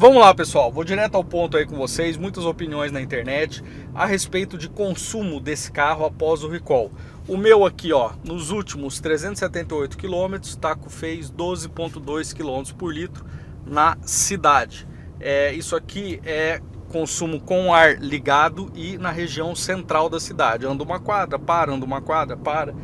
Vamos lá, pessoal, vou direto ao ponto aí com vocês, muitas opiniões na internet a respeito de consumo desse carro após o recall. O meu aqui, ó, nos últimos 378 km, Taco fez 12,2 km por litro na cidade. Isso aqui é consumo com ar ligado e na região central da cidade. Anda uma quadra, para, anda uma quadra, para.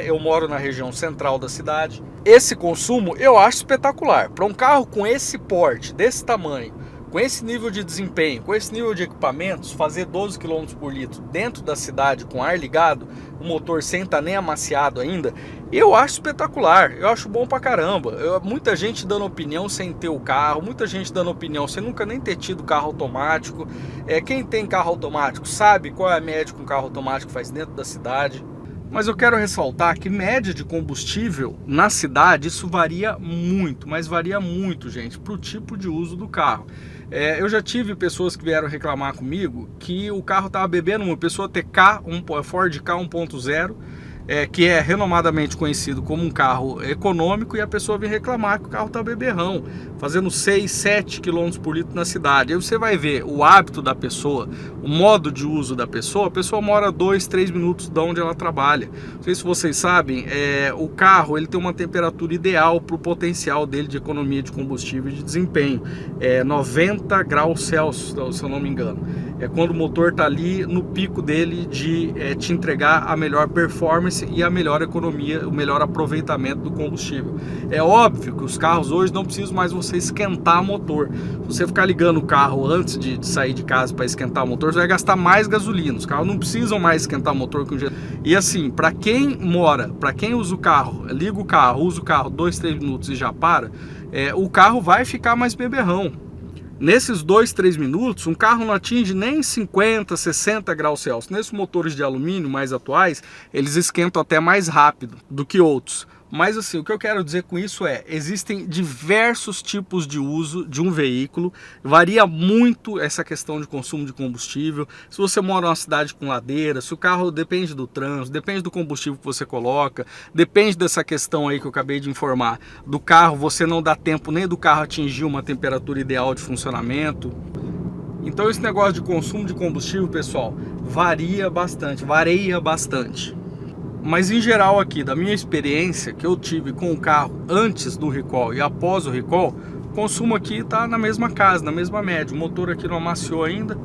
Eu moro na região central da cidade. Esse consumo eu acho espetacular. Para um carro com esse porte, desse tamanho, com esse nível de desempenho, com esse nível de equipamentos, fazer 12 km por litro dentro da cidade com ar ligado, o motor sem estar nem amaciado ainda, eu acho espetacular, eu acho bom pra caramba. Muita gente dando opinião sem ter o carro, muita gente dando opinião sem nunca nem ter tido carro automático. Quem tem carro automático sabe qual é a média que um carro automático faz dentro da cidade. Mas eu quero ressaltar que média de combustível na cidade, isso varia muito, mas varia muito, gente, para o tipo de uso do carro. Eu já tive pessoas que vieram reclamar comigo que o carro estava bebendo uma pessoa TK, Ford Ka 1.0, que é renomadamente conhecido como um carro econômico, e a pessoa vem reclamar que o carro está beberrão, fazendo 6, 7 km por litro na cidade. Aí você vai ver o hábito da pessoa, o modo de uso da pessoa. A pessoa mora 2, 3 minutos de onde ela trabalha. Não sei se vocês sabem, o carro ele tem uma temperatura ideal para o potencial dele de economia de combustível e de desempenho. 90 graus Celsius, se eu não me engano. É quando o motor está ali no pico dele de te entregar a melhor performance e a melhor economia, o melhor aproveitamento do combustível. É óbvio que os carros hoje não precisam mais você esquentar o motor. Se você ficar ligando o carro antes de sair de casa para esquentar o motor, você vai gastar mais gasolina. Os carros não precisam mais esquentar o motor. E assim, para quem mora, para quem usa o carro, liga o carro, usa o carro 2, 3 minutos e já para, o carro vai ficar mais beberrão. Nesses 2, 3 minutos, um carro não atinge nem 50, 60 graus Celsius. Nesses motores de alumínio mais atuais, eles esquentam até mais rápido do que outros. Mas assim, o que eu quero dizer com isso existem diversos tipos de uso de um veículo, varia muito essa questão de consumo de combustível. Se você mora numa cidade com ladeira, se o carro depende do trânsito, depende do combustível que você coloca, depende dessa questão aí que eu acabei de informar, do carro, você não dá tempo nem do carro atingir uma temperatura ideal de funcionamento. Então esse negócio de consumo de combustível, pessoal, varia bastante. Mas em geral aqui, da minha experiência que eu tive com o carro antes do recall e após o recall, o consumo aqui está na mesma casa, na mesma média. O motor aqui não amaciou ainda,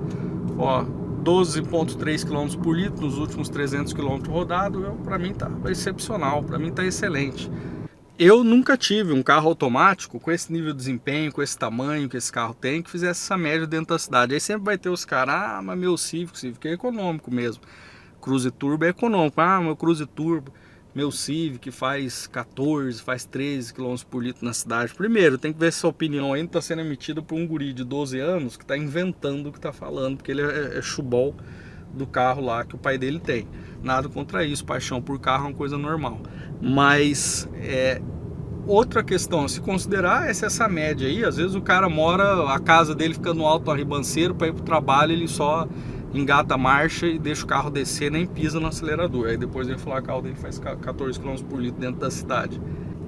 ó, 12,3 km por litro nos últimos 300 km rodados. Para mim tá excepcional, para mim tá excelente. Eu nunca tive um carro automático com esse nível de desempenho, com esse tamanho que esse carro tem, que fizesse essa média dentro da cidade. Aí sempre vai ter os caras, mas meu Civic é econômico mesmo. Cruze Turbo é econômico. Meu Cruze Turbo, meu Civic faz 14, faz 13 km por litro na cidade. Primeiro, tem que ver se essa opinião ainda está sendo emitida por um guri de 12 anos que está inventando o que está falando, porque ele é chubol do carro lá que o pai dele tem. Nada contra isso, paixão por carro é uma coisa normal. Mas outra questão a se considerar é se essa média aí, às vezes o cara mora, a casa dele fica no alto ribanceiro, para ir para o trabalho ele só engata a marcha e deixa o carro descer, nem pisa no acelerador. Aí depois ele falar que o carro dele faz 14 km por litro dentro da cidade.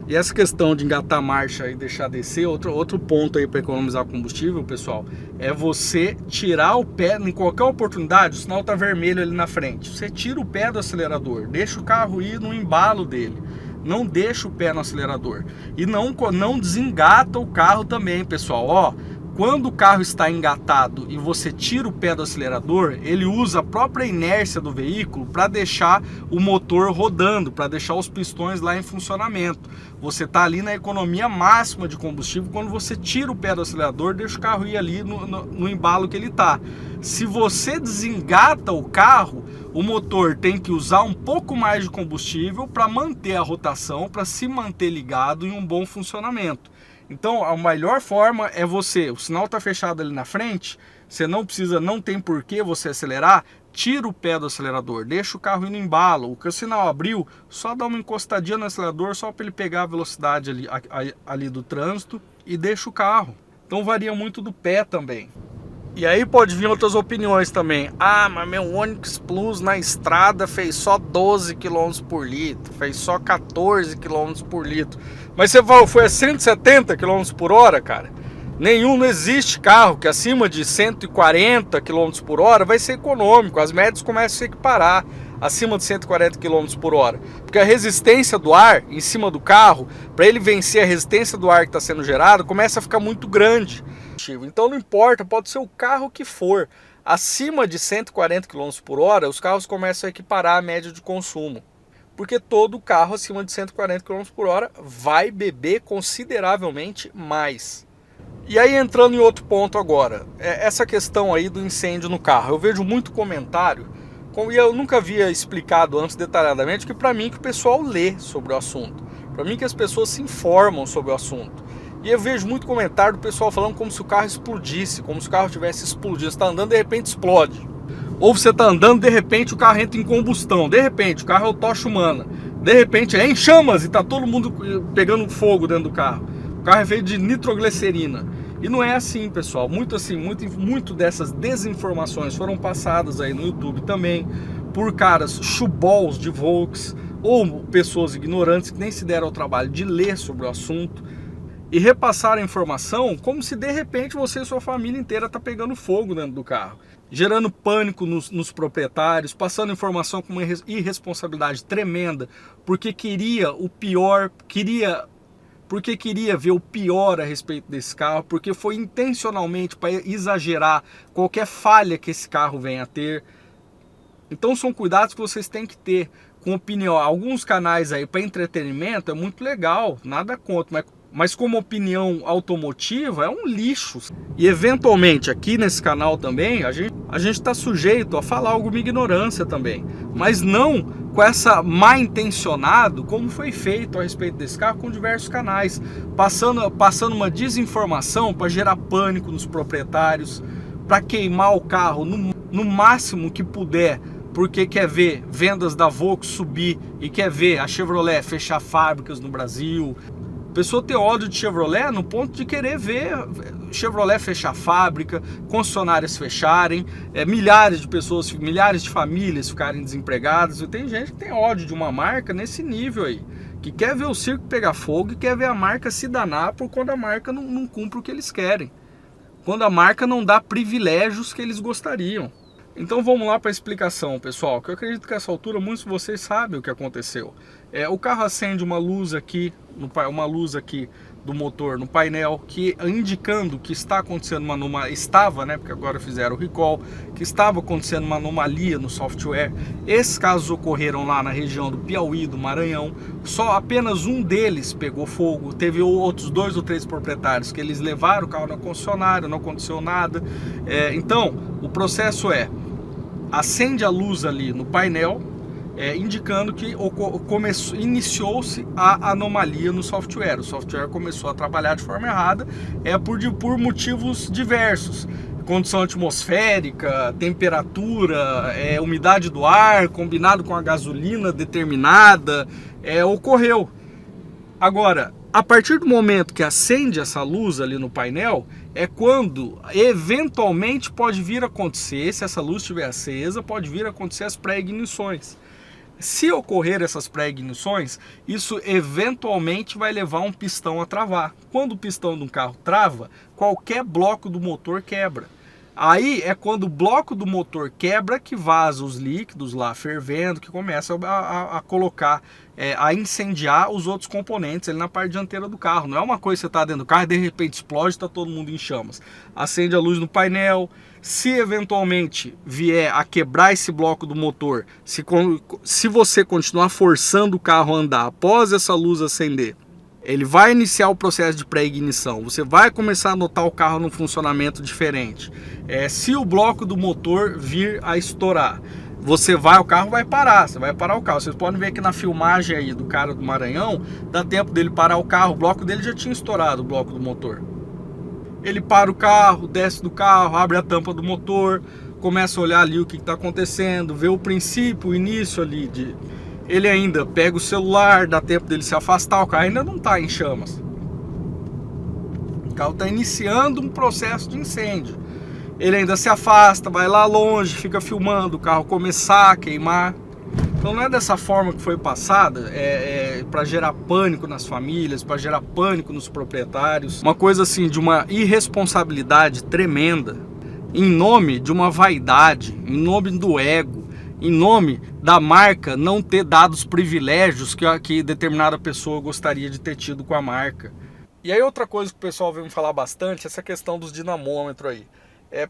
E essa questão de engatar a marcha e deixar descer, outro ponto aí para economizar combustível, pessoal, é você tirar o pé em qualquer oportunidade. O sinal tá vermelho ali na frente, você tira o pé do acelerador, deixa o carro ir no embalo dele. Não deixa o pé no acelerador. E não desengata o carro também, pessoal. Ó, quando o carro está engatado e você tira o pé do acelerador, ele usa a própria inércia do veículo para deixar o motor rodando, para deixar os pistões lá em funcionamento. Você está ali na economia máxima de combustível quando você tira o pé do acelerador, deixa o carro ir ali no embalo que ele está. Se você desengata o carro, o motor tem que usar um pouco mais de combustível para manter a rotação, para se manter ligado em um bom funcionamento. Então a melhor forma é o sinal está fechado ali na frente, você não tem por que você acelerar, tira o pé do acelerador, deixa o carro ir no embalo. O sinal abriu, só dá uma encostadinha no acelerador, só para ele pegar a velocidade ali do trânsito e deixa o carro. Então varia muito do pé também. E aí pode vir outras opiniões também. Mas meu Onix Plus na estrada fez só 12 km por litro, fez só 14 km por litro. Mas você foi a 170 km por hora, cara? Não existe carro que acima de 140 km por hora vai ser econômico. As médias começam a se equiparar acima de 140 km por hora. Porque a resistência do ar em cima do carro, para ele vencer a resistência do ar que está sendo gerado, começa a ficar muito grande. Então não importa, pode ser o carro que for. Acima de 140 km por hora, os carros começam a equiparar a média de consumo. Porque todo carro acima de 140 km por hora vai beber consideravelmente mais. E aí entrando em outro ponto agora, essa questão aí do incêndio no carro. Eu vejo muito comentário, e eu nunca havia explicado antes detalhadamente, que para mim que o pessoal lê sobre o assunto. Para mim que as pessoas se informam sobre o assunto. E eu vejo muito comentário do pessoal falando como se o carro explodisse, como se o carro tivesse explodido. Você está andando, de repente explode. Ou você está andando, de repente o carro entra em combustão. De repente o carro é o tocha humana. De repente é em chamas e está todo mundo pegando fogo dentro do carro. O carro é feito de nitroglicerina. E não é assim, pessoal. Muito dessas desinformações foram passadas aí no YouTube também por caras chubols de Volks ou pessoas ignorantes que nem se deram ao trabalho de ler sobre o assunto e repassaram a informação como se de repente você e sua família inteira tá pegando fogo dentro do carro, gerando pânico nos proprietários, passando informação com uma irresponsabilidade tremenda, porque queria o pior, porque queria ver o pior a respeito desse carro, porque foi intencionalmente para exagerar qualquer falha que esse carro venha a ter. Então são cuidados que vocês têm que ter com opinião. Alguns canais aí para entretenimento é muito legal, nada contra, mas como opinião automotiva é um lixo. E eventualmente aqui nesse canal também a gente está sujeito a falar alguma ignorância também, mas não com essa má intencionado como foi feito a respeito desse carro com diversos canais, passando uma desinformação para gerar pânico nos proprietários, para queimar o carro no máximo que puder, porque quer ver vendas da Volks subir e quer ver a Chevrolet fechar fábricas no Brasil. A pessoa tem ódio de Chevrolet no ponto de querer ver Chevrolet fechar fábrica, concessionárias fecharem, milhares de pessoas, milhares de famílias ficarem desempregadas. E tem gente que tem ódio de uma marca nesse nível aí, que quer ver o circo pegar fogo e quer ver a marca se danar por quando a marca não cumpre o que eles querem, quando a marca não dá privilégios que eles gostariam. Então vamos lá para a explicação, pessoal, que eu acredito que a essa altura muitos de vocês sabem o que aconteceu. O carro acende uma luz aqui do motor no painel, que indicando que está acontecendo uma anomalia, né, porque agora fizeram o recall, que estava acontecendo uma anomalia no software. Esses casos ocorreram lá na região do Piauí, do Maranhão. Só apenas um deles pegou fogo. Teve outros 2 ou 3 proprietários que eles levaram o carro na concessionária, não aconteceu nada. Então o processo acende a luz ali no painel, indicando que iniciou-se a anomalia no software. O software começou a trabalhar de forma errada, por motivos diversos. Condição atmosférica, temperatura, umidade do ar, combinado com a gasolina determinada, ocorreu. Agora, a partir do momento que acende essa luz ali no painel, é quando eventualmente pode vir a acontecer, se essa luz estiver acesa, pode vir a acontecer as pré-ignições. Se ocorrer essas pré-ignições, isso eventualmente vai levar um pistão a travar. Quando o pistão de um carro trava, qualquer bloco do motor quebra. Aí é quando o bloco do motor quebra que vaza os líquidos lá fervendo, que começa a colocar, a incendiar os outros componentes ali na parte dianteira do carro. Não é uma coisa que você está dentro do carro e de repente explode e está todo mundo em chamas. Acende a luz no painel. Se eventualmente vier a quebrar esse bloco do motor, se você continuar forçando o carro a andar após essa luz acender, ele vai iniciar o processo de pré-ignição. Você vai começar a notar o carro num funcionamento diferente. Se o bloco do motor vir a estourar, o carro vai parar, você vai parar o carro. Vocês podem ver que na filmagem aí do cara do Maranhão, dá tempo dele parar o carro, o bloco dele já tinha estourado, o bloco do motor. Ele para o carro, desce do carro, abre a tampa do motor, começa a olhar ali o que está acontecendo, vê o princípio, o início ali ele ainda pega o celular, dá tempo dele se afastar, o carro ainda não está em chamas. O carro está iniciando um processo de incêndio. Ele ainda se afasta, vai lá longe, fica filmando o carro começar a queimar. Então não é dessa forma que foi passada, para gerar pânico nas famílias, para gerar pânico nos proprietários. Uma coisa assim de uma irresponsabilidade tremenda, em nome de uma vaidade, em nome do ego, em nome da marca não ter dado os privilégios que determinada pessoa gostaria de ter tido com a marca. E aí outra coisa que o pessoal vem me falar bastante, essa questão dos dinamômetros aí.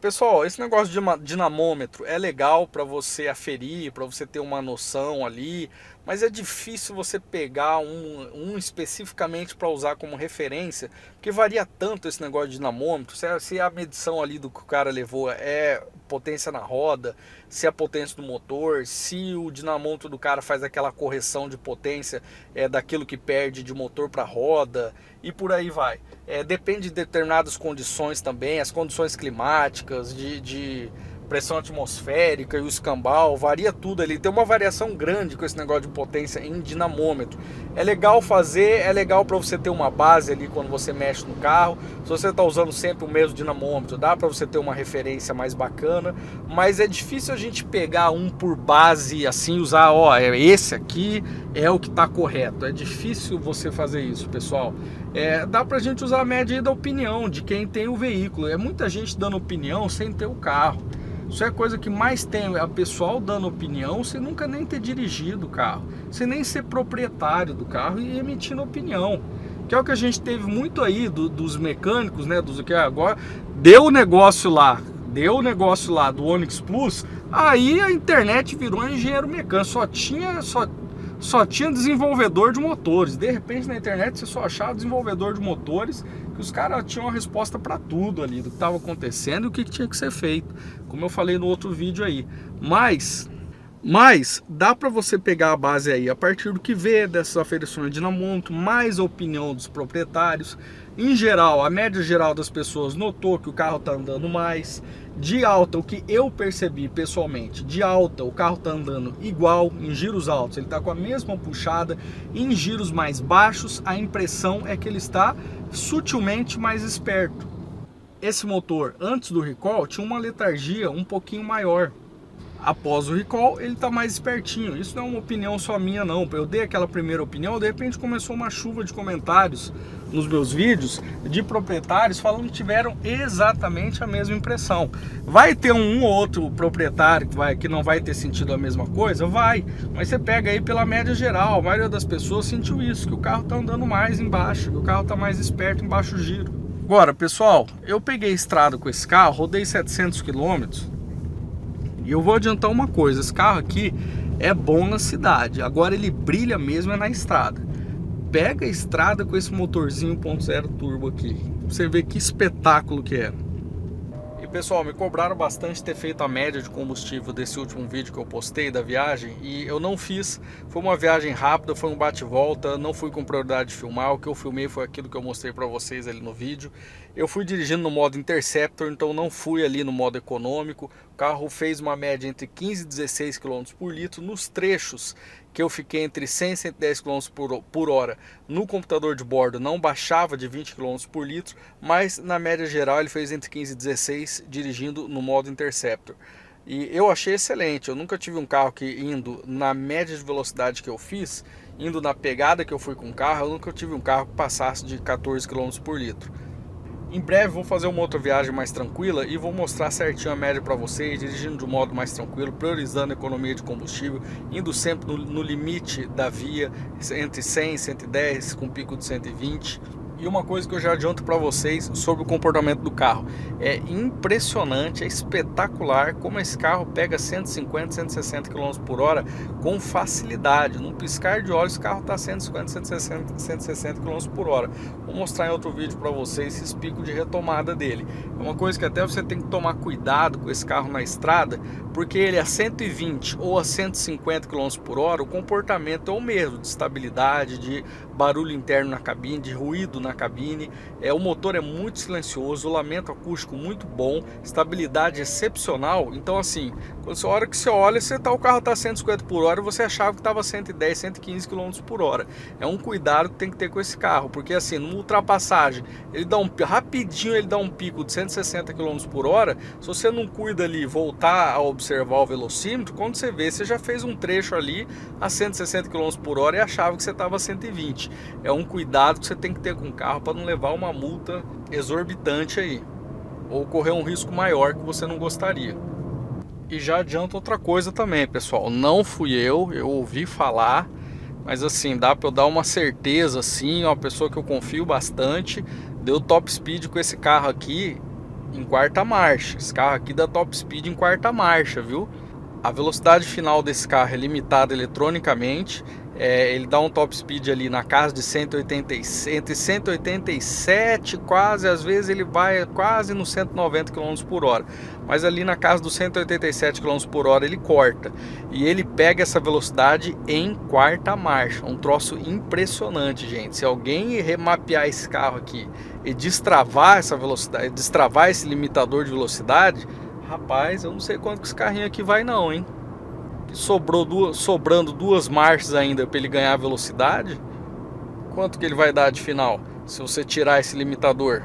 Pessoal, esse negócio de dinamômetro é legal para você aferir, para você ter uma noção ali, mas é difícil você pegar um especificamente para usar como referência, porque varia tanto esse negócio de dinamômetro, se a medição ali do que o cara levou é potência na roda, se é a potência do motor, se o dinamômetro do cara faz aquela correção de potência daquilo que perde de motor para roda, e por aí vai. Depende de determinadas condições também, as condições climáticas, de pressão atmosférica e o escambau, varia tudo ali. Tem uma variação grande com esse negócio de potência em dinamômetro. É legal fazer, é legal para você ter uma base ali quando você mexe no carro. Se você está usando sempre o mesmo dinamômetro, dá para você ter uma referência mais bacana, mas é difícil a gente pegar um por base assim, usar, esse aqui é o que está correto. É difícil você fazer isso, pessoal. Dá pra gente usar a média aí da opinião de quem tem o veículo. É muita gente dando opinião sem ter o carro. Isso é a coisa que mais tem, a pessoal dando opinião sem nunca nem ter dirigido o carro, sem nem ser proprietário do carro e emitindo opinião. Que é o que a gente teve muito aí dos mecânicos, né? Dos que agora deu o negócio lá do Onix Plus, aí a internet virou engenheiro mecânico, só tinha desenvolvedor de motores. De repente na internet você só achava desenvolvedor de motores, que os caras tinham uma resposta para tudo ali, do que estava acontecendo e o que tinha que ser feito, como eu falei no outro vídeo aí. Mas dá para você pegar a base aí, a partir do que vê dessas aferições de dinamômetro, mais a opinião dos proprietários. Em geral, a média geral das pessoas notou que o carro está andando mais. De alta, o que eu percebi pessoalmente, de alta o carro está andando igual, em giros altos ele está com a mesma puxada, em giros mais baixos a impressão é que ele está sutilmente mais esperto. Esse motor antes do recall tinha uma letargia um pouquinho maior. Após o recall, ele está mais espertinho. Isso não é uma opinião só minha não. Eu dei aquela primeira opinião, de repente começou uma chuva de comentários nos meus vídeos de proprietários falando que tiveram exatamente a mesma impressão. Vai ter um ou outro proprietário que não vai ter sentido a mesma coisa? Vai. Mas você pega aí pela média geral, a maioria das pessoas sentiu isso, que o carro está andando mais embaixo, que o carro está mais esperto em baixo giro. Agora, pessoal, eu peguei estrada com esse carro, rodei 700 km. E eu vou adiantar uma coisa, esse carro aqui é bom na cidade, agora ele brilha mesmo na estrada. Pega a estrada com esse motorzinho 1.0 turbo aqui, pra você ver que espetáculo que é. E pessoal, me cobraram bastante ter feito a média de combustível desse último vídeo que eu postei da viagem, e eu não fiz. Foi uma viagem rápida, foi um bate-volta, não fui com prioridade de filmar. O que eu filmei foi aquilo que eu mostrei para vocês ali no vídeo. Eu fui dirigindo no modo Interceptor, então não fui ali no modo econômico. O carro fez uma média entre 15 e 16 km por litro nos trechos que eu fiquei entre 100 e 110 km por hora. No computador de bordo não baixava de 20 km por litro, mas na média geral ele fez entre 15 e 16 dirigindo no modo Interceptor. E eu achei excelente. Eu nunca tive um carro que indo na média de velocidade que eu fiz, indo na pegada que eu fui com o carro, eu nunca tive um carro que passasse de 14 km por litro. Em breve vou fazer uma outra viagem mais tranquila e vou mostrar certinho a média para vocês, dirigindo de um modo mais tranquilo, priorizando a economia de combustível, indo sempre no limite da via, entre 100 e 110, com pico de 120. E uma coisa que eu já adianto para vocês sobre o comportamento do carro. É impressionante, é espetacular como esse carro pega 150, 160 km por hora com facilidade. Num piscar de olhos, esse carro está 150, 160 km por hora. Vou mostrar em outro vídeo para vocês esses picos de retomada dele. É uma coisa que até você tem que tomar cuidado com esse carro na estrada, porque ele a 120 ou a 150 km por hora, o comportamento é o mesmo, de estabilidade, de barulho interno na cabine, de ruído na cabine. O motor é muito silencioso, o lamento acústico muito bom, estabilidade excepcional. Então assim, a hora que você olha, o carro está 150 por hora, você achava que estava 110, 115 km por hora. É um cuidado que tem que ter com esse carro, porque assim, numa ultrapassagem, ele dá rapidinho ele dá um pico de 160 km por hora. Se você não cuida ali, voltar a observar o velocímetro, quando você vê, você já fez um trecho ali a 160 km por hora e achava que você estava a 120. É um cuidado que você tem que ter com o carro para não levar uma multa exorbitante aí, ou correr um risco maior que você não gostaria. E já adianto outra coisa também, pessoal, não fui eu ouvi falar, mas assim, dá para eu dar uma certeza assim, uma pessoa que eu confio bastante, deu top speed com esse carro aqui em quarta marcha. Esse carro aqui dá top speed em quarta marcha, viu? A velocidade final desse carro é limitada eletronicamente. Ele dá um top speed ali na casa de 186, entre 187 quase, às vezes ele vai quase no 190 km por hora, mas ali na casa dos 187 km por hora ele corta, e ele pega essa velocidade em quarta marcha. Um troço impressionante, gente. Se alguém remapear esse carro aqui e destravar essa velocidade, destravar esse limitador de velocidade, rapaz, eu não sei quanto que esse carrinho aqui vai não, hein? Sobrando duas marchas ainda para ele ganhar velocidade, quanto que ele vai dar de final se você tirar esse limitador?